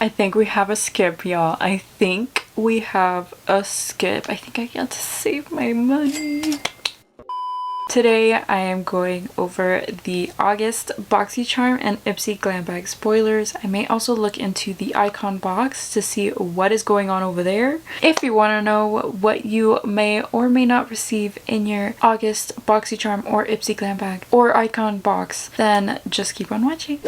I think we have a skip, y'all. I think we have a skip. I think I got to save my money. Today I am going over the August BoxyCharm and Ipsy Glam Bag spoilers. I may also look into the icon box to see what is going on over there. If you want to know what you may or may not receive in your August BoxyCharm or Ipsy Glam Bag or icon box, then just keep on watching.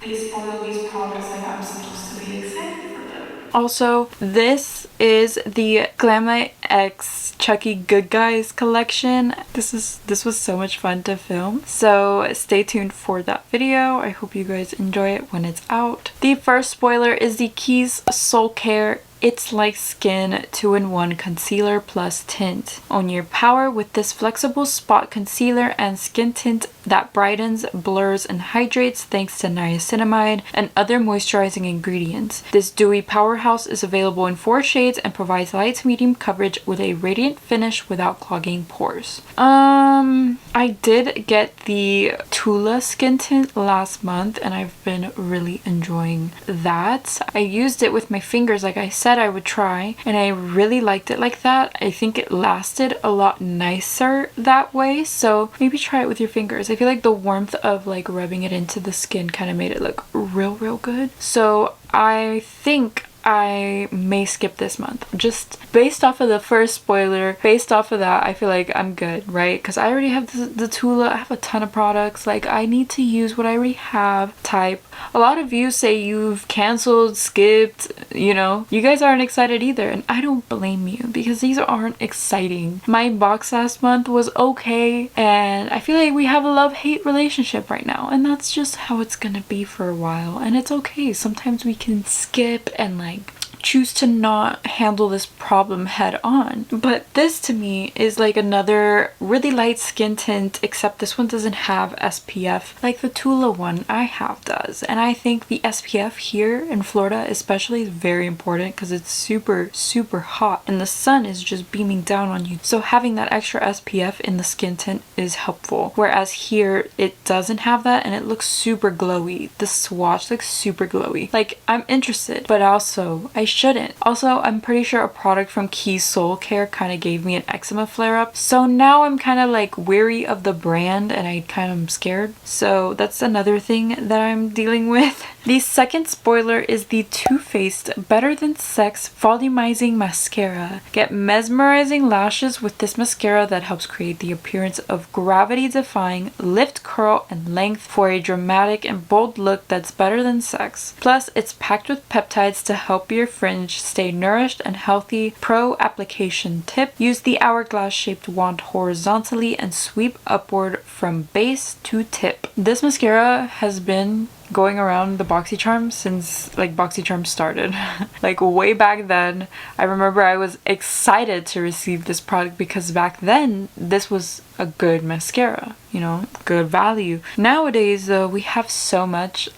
They spoil these products like I'm supposed to be excited for them. Also, this is the Glam X Chucky Good Guys collection. This was so much fun to film, so stay tuned for that video. I hope you guys enjoy it when it's out. The first spoiler is the Keys Soul Care It's Like Skin 2-in-1 Concealer Plus Tint. Own your power with this flexible spot concealer and skin tint that brightens, blurs, and hydrates thanks to niacinamide and other moisturizing ingredients. This dewy powerhouse is available in 4 shades and provides light to medium coverage with a radiant finish without clogging pores. I did get the Tula skin tint last month and I've been really enjoying that. I used it with my fingers like I said I would try, and I really liked it like that. I think it lasted a lot nicer that way, so maybe try it with your fingers. I feel like the warmth of like rubbing it into the skin kind of made it look real good. So I think I may skip this month. Just based off of the first spoiler, based off of that, I feel like I'm good, right? Because I already have the Tula. I have a ton of products. Like, I need to use what I already have type. A lot of you say you've canceled, skipped, you know. You guys aren't excited either, and I don't blame you because these aren't exciting. My box last month was okay, and I feel like we have a love-hate relationship right now, and that's just how it's gonna be for a while, and it's okay. Sometimes we can skip and like choose to not handle this problem head on. But this to me is like another really light skin tint, except this one doesn't have SPF like the Tula one I have does. And I think the SPF here in Florida especially is very important because it's super hot and the sun is just beaming down on you. So having that extra SPF in the skin tint is helpful. Whereas here it doesn't have that and it looks super glowy. The swatch looks super glowy. Like, I'm interested, but also I shouldn't. Also, I'm pretty sure a product from Keys Soul Care kind of gave me an eczema flare-up, so now I'm kind of like wary of the brand and I kind of am scared. So that's another thing that I'm dealing with. The second spoiler is the Too Faced Better Than Sex Volumizing Mascara. Get mesmerizing lashes with this mascara that helps create the appearance of gravity-defying lift, curl, and length for a dramatic and bold look that's better than sex. Plus, it's packed with peptides to help your fringe stay nourished and healthy. Pro application tip: use the hourglass shaped wand horizontally and sweep upward from base to tip. This mascara has been going around the BoxyCharm since like BoxyCharm started. Like way back then, I remember I was excited to receive this product because back then this was a good mascara, you know, good value. Nowadays though, we have so much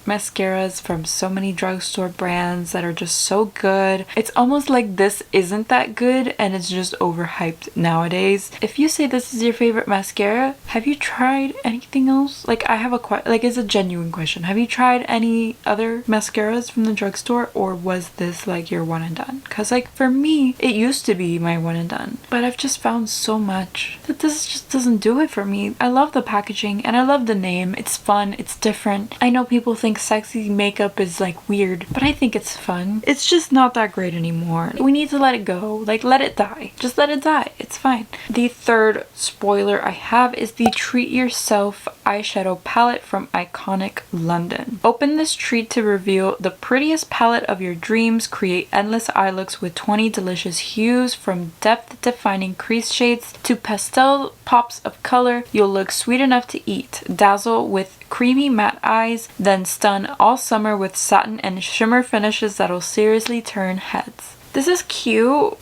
mascaras from so many drugstore brands that are just so good. It's almost like this isn't that good and it's just overhyped nowadays. If you say this is your favorite mascara, have you tried anything else? Like, I have it's a genuine question. Have you tried any other mascaras from the drugstore, or was this like your one and done? Because like for me, it used to be my one and done, but I've just found so much that this just doesn't do it for me. I love the packaging and I love the name. It's fun, it's different. I know people think sexy makeup is like weird, but I think it's fun. It's just not that great anymore. We need to let it go. Like, let it die. Just let it die. It's fine. The third spoiler I have is the Treat Yourself eyeshadow palette from iconic London. Open this treat to reveal the prettiest palette of your dreams. Create endless eye looks with 20 delicious hues, from depth defining crease shades to pastel pops of color. You'll look sweet enough to eat. Dazzle with creamy matte eyes, then stun all summer with satin and shimmer finishes that'll seriously turn heads. This is cute,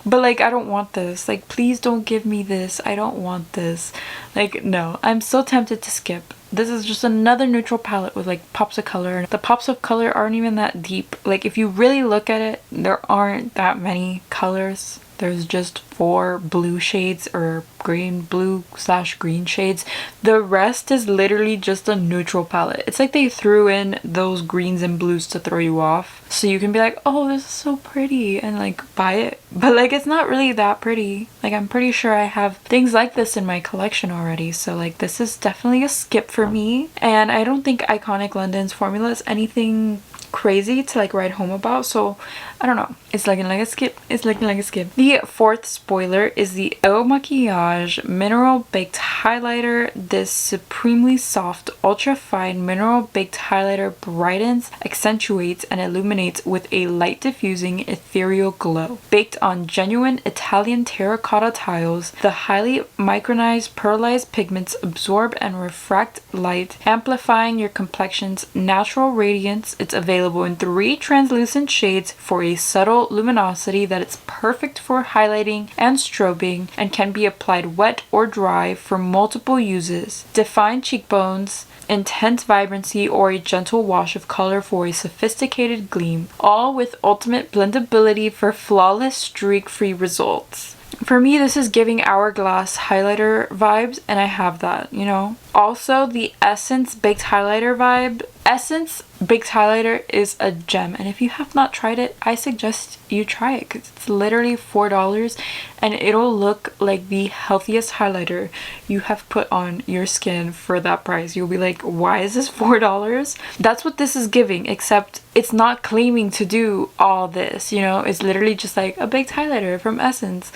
but like I don't want this. Like, please don't give me this. I don't want this. Like, no. I'm so tempted to skip. This is just another neutral palette with like pops of color. The pops of color aren't even that deep. Like, if you really look at it, there aren't that many colors. There's just 4 blue shades or green, blue / green shades. The rest is literally just a neutral palette. It's like they threw in those greens and blues to throw you off, so you can be like, oh, this is so pretty, and like buy it. But like it's not really that pretty. Like I'm pretty sure I have things like this in my collection already, so like this is definitely a skip for me. And I don't think Iconic London's formula is anything crazy to like write home about, so I don't know, it's looking like a skip. It's looking like a skip. The fourth spoiler is the Eau Maquillage Mineral Baked Highlighter. This supremely soft ultra fine mineral baked highlighter brightens, accentuates, and illuminates with a light diffusing ethereal glow. Baked on genuine Italian terracotta tiles, the highly micronized pearlized pigments absorb and refract light, amplifying your complexion's natural radiance. It's available in 3 translucent shades for a subtle luminosity that is perfect for highlighting and strobing, and can be applied wet or dry for multiple uses. Defined cheekbones, intense vibrancy, or a gentle wash of color for a sophisticated gleam, all with ultimate blendability for flawless streak-free results. For me, this is giving Hourglass highlighter vibes, and I have that, you know. Also, the Essence Baked Highlighter vibe. Essence Baked Highlighter is a gem, and if you have not tried it, I suggest you try it because it's literally $4 and it'll look like the healthiest highlighter you have put on your skin for that price. You'll be like, why is this $4? That's what this is giving, except it's not claiming to do all this, you know. It's literally just like a baked highlighter from Essence,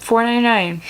$4.99.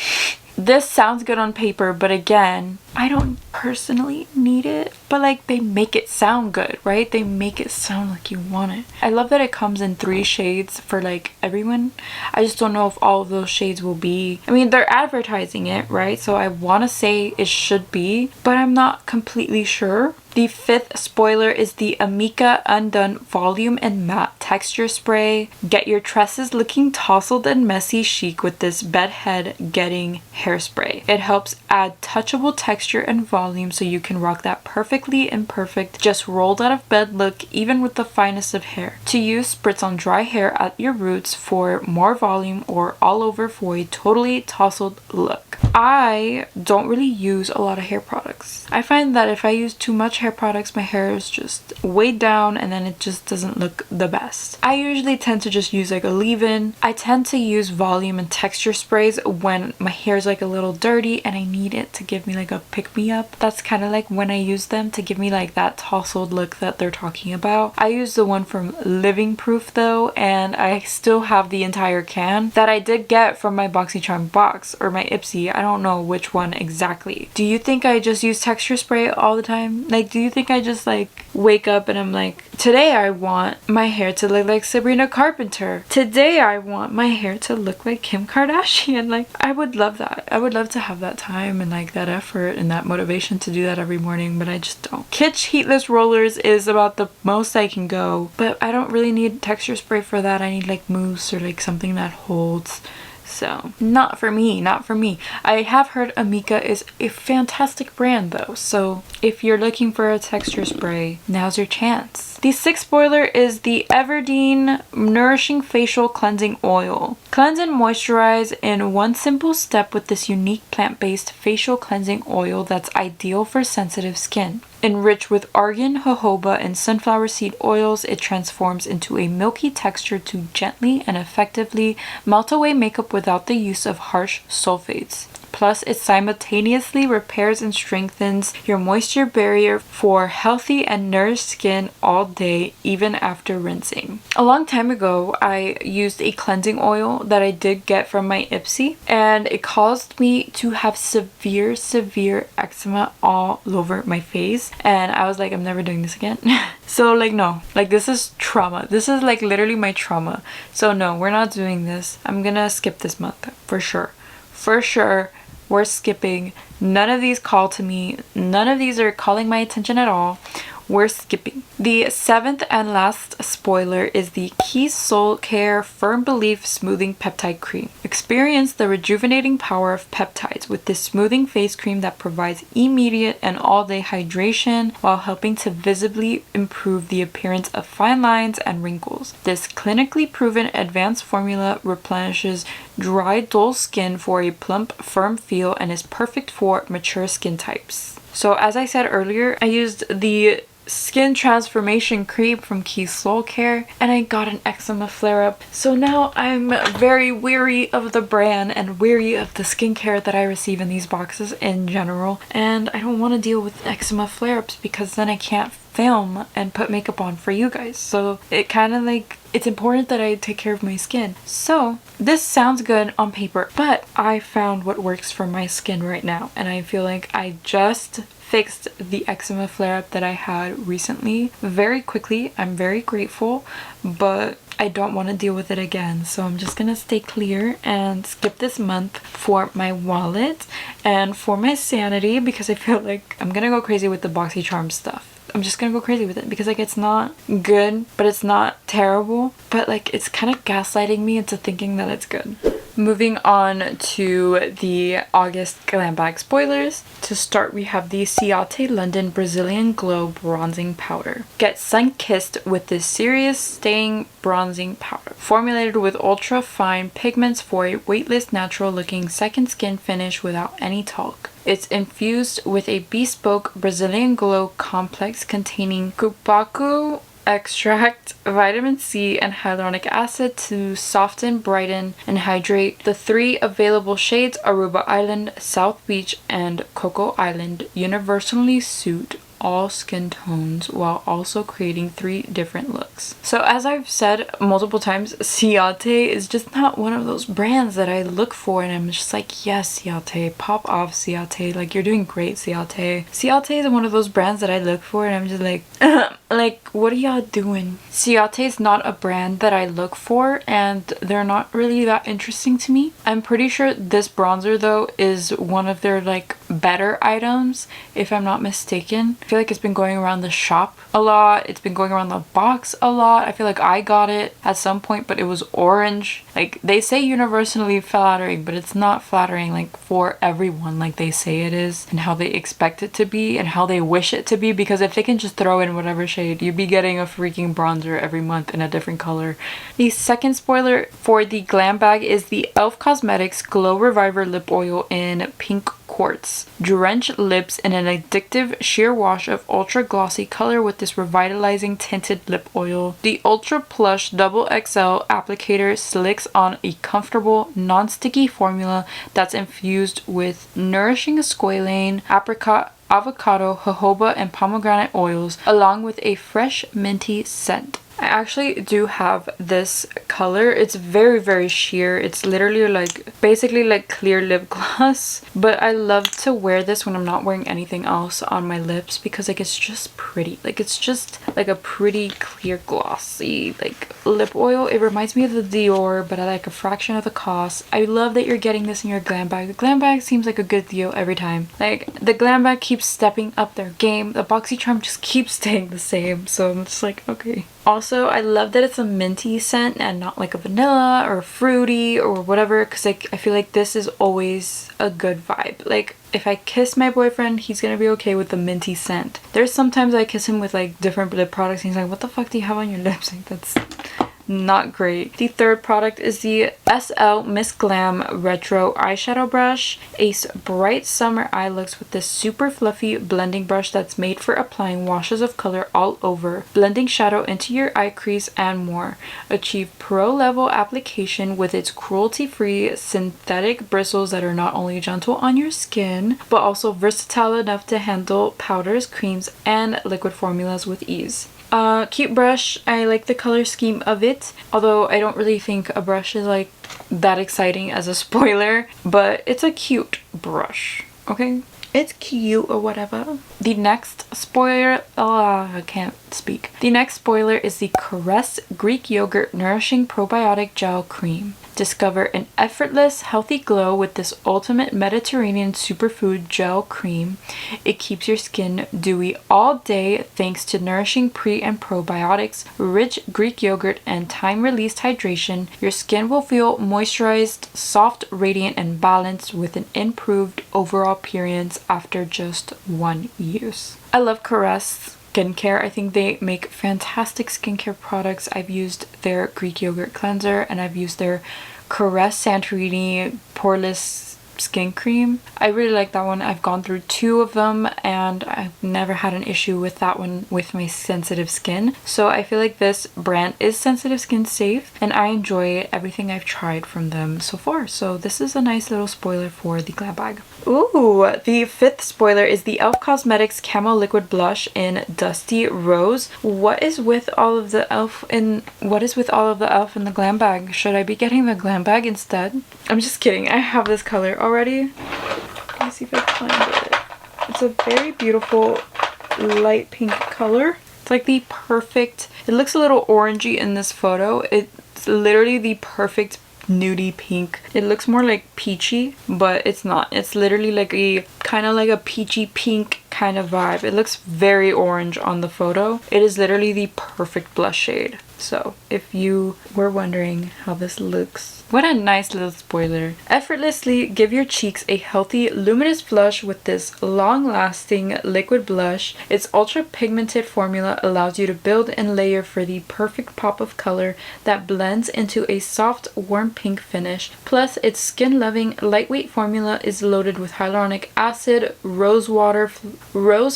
This sounds good on paper, but again, I don't personally need it, but like they make it sound good, right? They make it sound like you want it. I love that it comes in 3 shades for like everyone. I just don't know if all of those shades will be, I mean, they're advertising it, right? So I want to say it should be, but I'm not completely sure. The 5th spoiler is the Amika Undone Volume and Matte Texture Spray. Get your tresses looking tousled and messy chic with this bedhead getting hairspray. It helps add touchable texture and volume so you can rock that perfectly imperfect, just rolled out of bed look even with the finest of hair. To use, spritz on dry hair at your roots for more volume, or all over for a totally tousled look. I don't really use a lot of hair products. I find that if I use too much hair products, my hair is just weighed down and then it just doesn't look the best. I usually tend to just use like a leave-in. I tend to use volume and texture sprays when my hair is like a little dirty and I need it to give me like a pick-me-up. That's kind of like when I use them to give me like that tousled look that they're talking about. I use the one from Living Proof though, and I still have the entire can that I did get from my BoxyCharm box, or my Ipsy. I don't know which one exactly. Do you think I just use texture spray all the time? Like, do you think I just like wake up and I'm like, today I want my hair to look like Sabrina Carpenter. Today I want my hair to look like Kim Kardashian. Like, I would love that. I would love to have that time and like that effort and that motivation to do that every morning, but I just don't. Kitsch Heatless Rollers is about the most I can go, but I don't really need texture spray for that. I need like mousse or like something that holds. So not for me, not for me. I have heard Amika is a fantastic brand though, so if you're looking for a texture spray, now's your chance. The 6th spoiler is the Everine Nourishing Facial Cleansing Oil. Cleanse and moisturize in one simple step with this unique plant-based facial cleansing oil that's ideal for sensitive skin. Enriched with argan, jojoba, and sunflower seed oils, it transforms into a milky texture to gently and effectively melt away makeup without the use of harsh sulfates. Plus, it simultaneously repairs and strengthens your moisture barrier for healthy and nourished skin all day, even after rinsing. A long time ago, I used a cleansing oil that I did get from my Ipsy, and it caused me to have severe eczema all over my face, and I was like, I'm never doing this again. So like, no, like this is trauma. This is like literally my trauma. So no, we're not doing this. I'm gonna skip this month for sure. For sure. We're skipping. None of these call to me. None of these are calling my attention at all. we're skipping. The 7th and last spoiler is the Key Soul Care Firm Belief Smoothing Peptide Cream. Experience the rejuvenating power of peptides with this smoothing face cream that provides immediate and all-day hydration while helping to visibly improve the appearance of fine lines and wrinkles. This clinically proven advanced formula replenishes dry, dull skin for a plump, firm feel and is perfect for mature skin types. So as I said earlier, I used the Skin Transformation Cream from Key Soul Care and I got an eczema flare-up. So now I'm very weary of the brand and weary of the skincare that I receive in these boxes in general. And I don't want to deal with eczema flare-ups because then I can't film and put makeup on for you guys. So it kind of like, it's important that I take care of my skin. So this sounds good on paper, but I found what works for my skin right now. And I feel like I just fixed the eczema flare-up that I had recently very quickly. I'm very grateful, but I don't want to deal with it again. So I'm just gonna stay clear and skip this month for my wallet and for my sanity, because I feel like I'm gonna go crazy with the BoxyCharm stuff. I'm just gonna go crazy with it because like it's not good, but it's not terrible, but like it's kind of gaslighting me into thinking that it's good. Moving on to the August Glam Bag spoilers. To start, we have the Ciate London Brazilian Glow Bronzing Powder. Get sun-kissed with this serious staying bronzing powder. Formulated with ultra fine pigments for a weightless, natural looking second skin finish without any talc. It's infused with a bespoke Brazilian Glow complex containing cupuaçu extract, vitamin C, and hyaluronic acid to soften, brighten, and hydrate. The 3 available shades, Aruba Island, South Beach, and Coco Island, universally suit all skin tones while also creating 3 different looks. So as I've said multiple times, Ciate is just not one of those brands that I look for and I'm just like, yes, Ciate, pop off Ciate, like you're doing great, Ciate. Ciate is one of those brands that I look for and I'm just like, like what are y'all doing? Ciate is not a brand that I look for and they're not really that interesting to me. I'm pretty sure this bronzer though is one of their like better items, if I'm not mistaken. I feel like it's been going around the shop a lot. It's been going around the box a lot. I feel like I got it at some point, but it was orange. Like they say universally flattering, but it's not flattering like for everyone like they say it is and how they expect it to be and how they wish it to be, because if they can just throw in whatever shade, you'd be getting a freaking bronzer every month in a different color. The second spoiler for the Glam Bag is the e.l.f. Cosmetics Glow Reviver Lip Oil in Pink Quartz. Drench lips in an addictive sheer wash of ultra glossy color with this revitalizing tinted lip oil. The ultra plush double XL applicator slicks on a comfortable non-sticky formula that's infused with nourishing squalane, apricot, avocado, jojoba, and pomegranate oils, along with a fresh minty scent. I actually do have this color. It's very, very sheer. It's literally like basically like clear lip gloss, but I love to wear this when I'm not wearing anything else on my lips because like it's just pretty. Like it's just like a pretty clear glossy like lip oil. It reminds me of the Dior, but at like a fraction of the cost. I love that you're getting this in your Glam Bag. The Glam Bag seems like a good deal every time. Like the Glam Bag keeps stepping up their game. The BoxyCharm just keeps staying the same, so I'm just like, okay. Also, I love that it's a minty scent and not like a vanilla or fruity or whatever, because like I feel like this is always a good vibe. Like if I kiss my boyfriend, he's gonna be okay with the minty scent. There's sometimes I kiss him with like different lip products and he's like, what the fuck do you have on your lips? Like that's not great. The third product is the SL Miss Glam Retro Eyeshadow Brush. Ace bright summer eye looks with this super fluffy blending brush that's made for applying washes of color all over, blending shadow into your eye crease and more. Achieve pro level application with its cruelty-free synthetic bristles that are not only gentle on your skin, but also versatile enough to handle powders, creams, and liquid formulas with ease. Cute brush. I like the color scheme of it, although I don't really think a brush is like that exciting as a spoiler, but it's a cute brush, okay? It's cute or whatever. The next spoiler, I can't speak. The next spoiler is the Caress Greek Yogurt Nourishing Probiotic Gel Cream. Discover an effortless, healthy glow with this ultimate Mediterranean superfood gel cream. It keeps your skin dewy all day thanks to nourishing pre- and probiotics, rich Greek yogurt, and time-released hydration. Your skin will feel moisturized, soft, radiant, and balanced with an improved overall appearance after just one use. I love Caress skincare. I think they make fantastic skincare products. I've used their Greek yogurt cleanser and I've used their Caress Santorini poreless skin cream. I really like that one. I've gone through 2 of them and I've never had an issue with that one with my sensitive skin. So I feel like this brand is sensitive skin safe and I enjoy everything I've tried from them so far. So this is a nice little spoiler for the Glam Bag. Ooh, the 5th spoiler is the e.l.f. Cosmetics Camo Liquid Blush in Dusty Rose. What is with all of the e.l.f. in the Glam Bag? Should I be getting the Glam Bag instead? I'm just kidding. I have this color already. Let me see if I can find it. It's a very beautiful light pink color. It's like the perfect, it looks a little orangey in this photo. It's literally the perfect nudie pink. It looks more like peachy, but it's not. It's literally like a kind of like a peachy pink kind of vibe. It looks very orange on the photo. It is literally the perfect blush shade. So if you were wondering how this looks, what a nice little spoiler. Effortlessly give your cheeks a healthy, luminous flush with this long-lasting liquid blush. Its ultra-pigmented formula allows you to build and layer for the perfect pop of color that blends into a soft, warm pink finish. Plus, its skin-loving, lightweight formula is loaded with hyaluronic acid, rose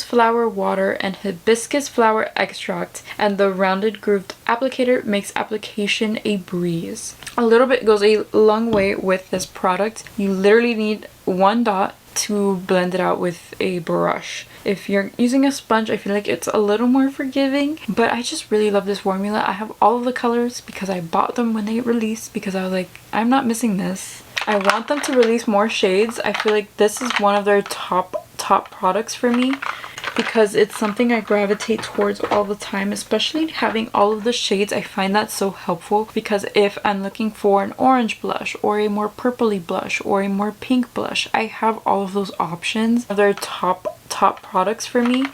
flower water, and hibiscus flower extract, and the rounded grooved applicator makes application a breeze. A little bit goes a long way with this product. You literally need 1 dot to blend it out with a brush. If you're using a sponge, I feel like it's a little more forgiving, but I just really love this formula. I have all of the colors because I bought them when they released because I was like, I'm not missing this. I want them to release more shades. I feel like this is one of their top products for me because it's something I gravitate towards all the time, especially having all of the shades. I find that so helpful because if I'm looking for an orange blush or a more purpley blush or a more pink blush, I have all of those options. They're top products for me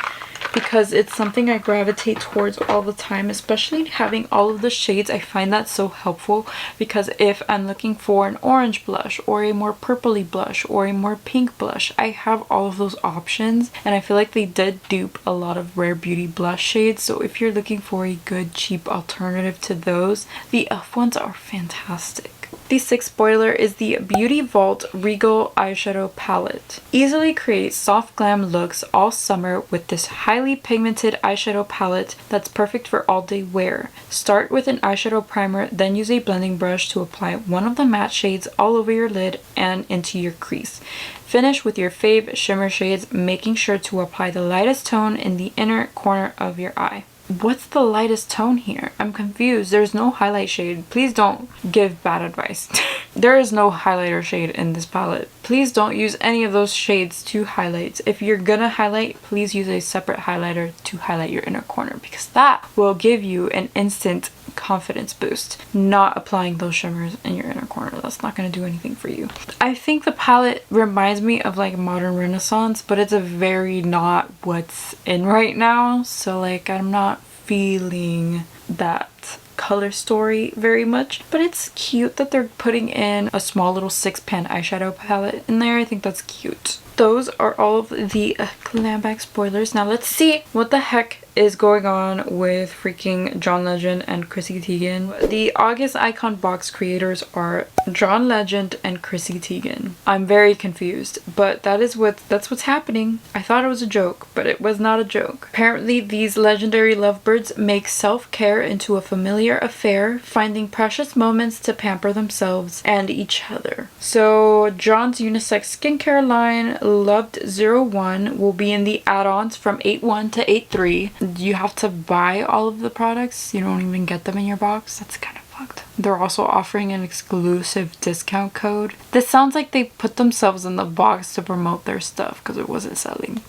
because it's something I gravitate towards all the time, especially having all of the shades. I find that so helpful because if I'm looking for an orange blush or a more purpley blush or a more pink blush, I have all of those options, and I feel like they did dupe a lot of Rare Beauty blush shades. So if you're looking for a good cheap alternative to those, the e.l.f. ones are fantastic. The 6th spoiler is the Beauty Vault Regal Eyeshadow Palette. Easily create soft glam looks all summer with this highly pigmented eyeshadow palette that's perfect for all day wear. Start with an eyeshadow primer, then use a blending brush to apply one of the matte shades all over your lid and into your crease. Finish with your fave shimmer shades, making sure to apply the lightest tone in the inner corner of your eye. What's the lightest tone here? I'm confused. There's no highlight shade. Please don't give bad advice. There is no highlighter shade in this palette. Please don't use any of those shades to highlight. If you're gonna highlight, please use a separate highlighter to highlight your inner corner because that will give you an instant confidence boost. Not applying those shimmers in your inner corner. That's not going to do anything for you. I think the palette reminds me of like modern Renaissance, but it's a very not what's in right now. So like I'm not feeling that color story very much, but it's cute that they're putting in a small little 6-pan eyeshadow palette in there. I think that's cute. Those are all of the Glam Bag spoilers. Now let's see what the heck is going on with freaking John Legend and Chrissy Teigen. The August Icon Box creators are John Legend and Chrissy Teigen. I'm very confused, but that's what's happening. I thought it was a joke, but it was not a joke. Apparently, these legendary lovebirds make self-care into a familiar affair, finding precious moments to pamper themselves and each other. So John's unisex skincare line, Loved 01, will be in the add-ons from 8.1 to 8.3. You have to buy all of the products. You don't even get them in your box. That's kind of fucked. They're also offering an exclusive discount code. This sounds like they put themselves in the box to promote their stuff because it wasn't selling.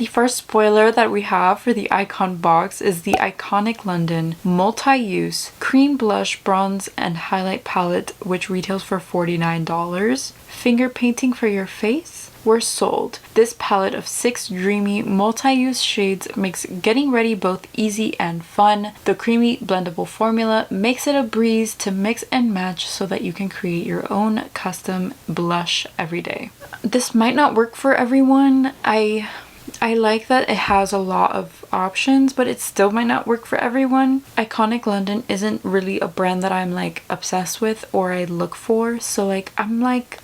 The first spoiler that we have for the Icon box is the iconic London Multiuse Cream Blush Bronze and Highlight Palette, which retails for $49. Finger painting for your face? We're sold. This palette of 6 dreamy multi-use shades makes getting ready both easy and fun. The creamy blendable formula makes it a breeze to mix and match so that you can create your own custom blush every day. This might not work for everyone. I like that it has a lot of options, but it still might not work for everyone. Iconic London isn't really a brand that I'm like obsessed with or I look for, so like I'm like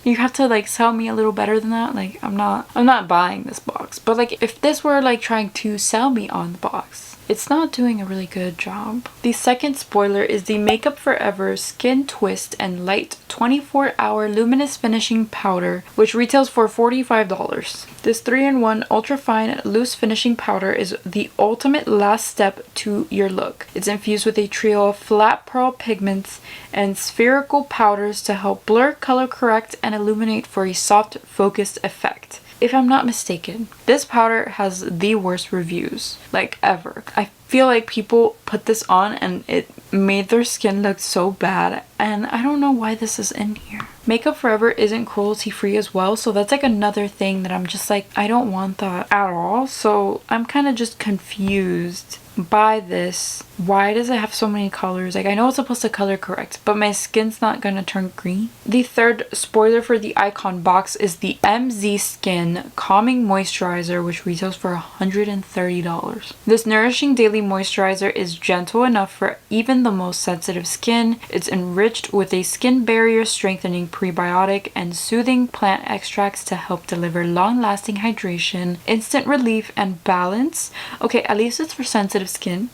you have to like sell me a little better than that. Like I'm not buying this box. But like if this were like trying to sell me on the box, it's not doing a really good job. The second spoiler is the Makeup Forever Skin Twist and Light 24-Hour Luminous Finishing Powder, which retails for $45. This 3-in-1 ultra-fine loose finishing powder is the ultimate last step to your look. It's infused with a trio of flat pearl pigments and spherical powders to help blur, color correct, and illuminate for a soft, focused effect. If I'm not mistaken, this powder has the worst reviews, like ever. I feel like people put this on and it made their skin look so bad, and I don't know why this is in here. Makeup Forever isn't cruelty free as well, so that's like another thing that I'm just like, I don't want that at all. So I'm kind of just confused by this. Why does it have so many colors? Like I know it's supposed to color correct, but my skin's not gonna turn green. The third spoiler for the Icon box is the MZ Skin Calming Moisturizer, which retails for $130. This nourishing daily moisturizer is gentle enough for even the most sensitive skin. It's enriched with a skin barrier strengthening prebiotic and soothing plant extracts to help deliver long-lasting hydration, instant relief, and balance. Okay, at least it's for sensitive skin.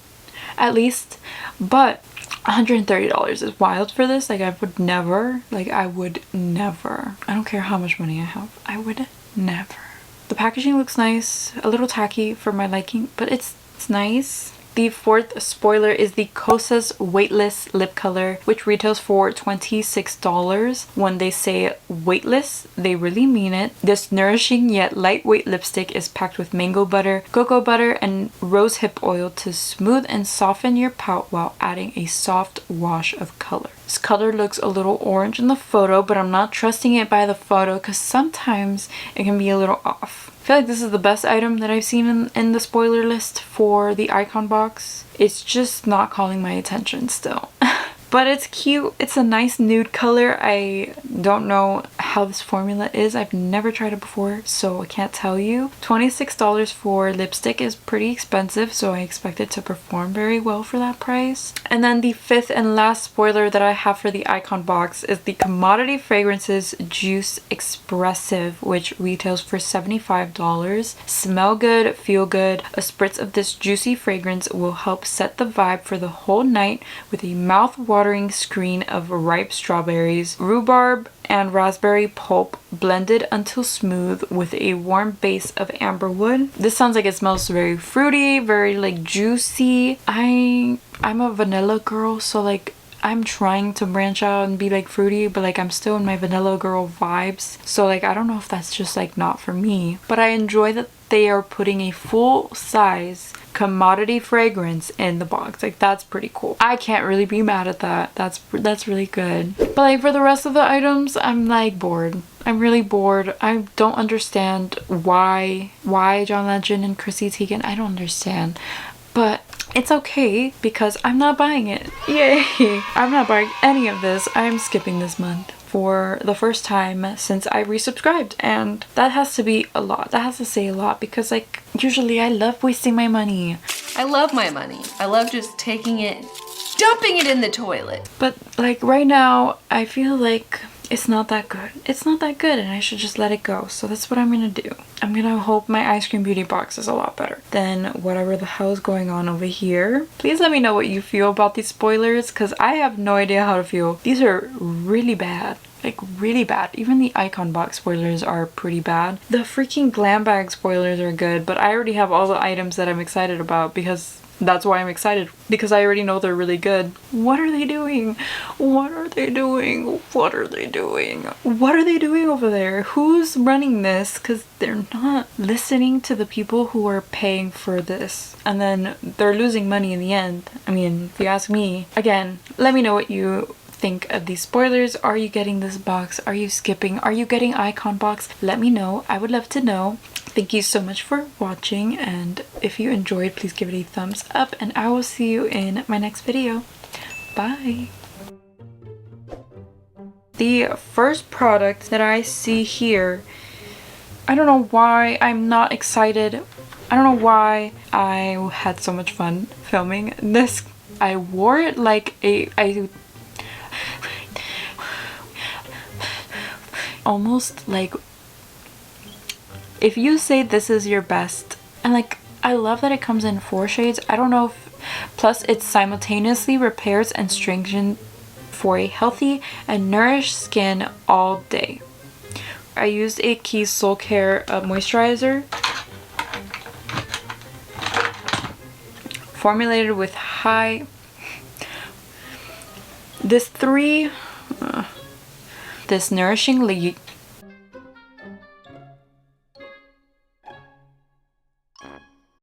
At least, but $130 is wild for this. Like I would never, I don't care how much money I have, I would never. The packaging looks nice, a little tacky for my liking, but it's nice. The fourth spoiler is the Kosas Weightless Lip Color, which retails for $26. When they say weightless, they really mean it. This nourishing yet lightweight lipstick is packed with mango butter, cocoa butter, and rose hip oil to smooth and soften your pout while adding a soft wash of color. This color looks a little orange in the photo, but I'm not trusting it by the photo because sometimes it can be a little off. I feel like this is the best item that I've seen in the spoiler list for the Icon box. It's just not calling my attention still. But it's cute. It's a nice nude color. I don't know how this formula is. I've never tried it before, so I can't tell you. $26 for lipstick is pretty expensive, so I expect it to perform very well for that price. And then the fifth and last spoiler that I have for the Icon box is the Commodity Fragrances Juice Expressive, which retails for $75. Smell good, feel good. A spritz of this juicy fragrance will help set the vibe for the whole night with a mouth-watering screen of ripe strawberries, rhubarb, and raspberry pulp blended until smooth with a warm base of amberwood. This sounds like it smells very fruity, very like juicy. I'm a vanilla girl, so like I'm trying to branch out and be like fruity, but like I'm still in my vanilla girl vibes. So like I don't know if that's just like not for me, but I enjoy that they are putting a full size commodity fragrance in the box. Like that's pretty cool. I can't really be mad at that. That's really good. But like for the rest of the items, I'm like bored. I'm really bored. I don't understand why John Legend and Chrissy Teigen. I don't understand. But it's okay because I'm not buying it. Yay! I'm not buying any of this. I'm skipping this month for the first time since I resubscribed, and that has to be a lot. That has to say a lot because like usually I love wasting my money. I love my money. I love just taking it, dumping it in the toilet. But like right now I feel like it's not that good. It's not that good and I should just let it go. So that's what I'm gonna do. I'm gonna hope my Ice Cream Beauty box is a lot better than whatever the hell is going on over here. Please let me know what you feel about these spoilers because I have no idea how to feel. These are really bad. Like really bad. Even the Icon box spoilers are pretty bad. The freaking Glam Bag spoilers are good, but I already have all the items that I'm excited about because That's why I'm excited, because I already know they're really good. What are they doing? What are they doing? What are they doing? What are they doing over there? Who's running this? Because they're not listening to the people who are paying for this. And then they're losing money in the end. I mean, if you ask me. Again, let me know what you think of these spoilers. Are you getting this box? Are you skipping? Are you getting icon box? Let me know. I would love to know. Thank you so much for watching, and if you enjoyed, please give it a thumbs up, and I will see you in my next video. Bye! The first product that I see here, I don't know why I'm not excited. I don't know why I had so much fun filming this. I wore it like almost like, if you say this is your best, and like, I love that it comes in 4 shades. I don't know if, plus it simultaneously repairs and strengthens for a healthy and nourished skin all day. I used a Keys Soul Care moisturizer, formulated with this Nourishing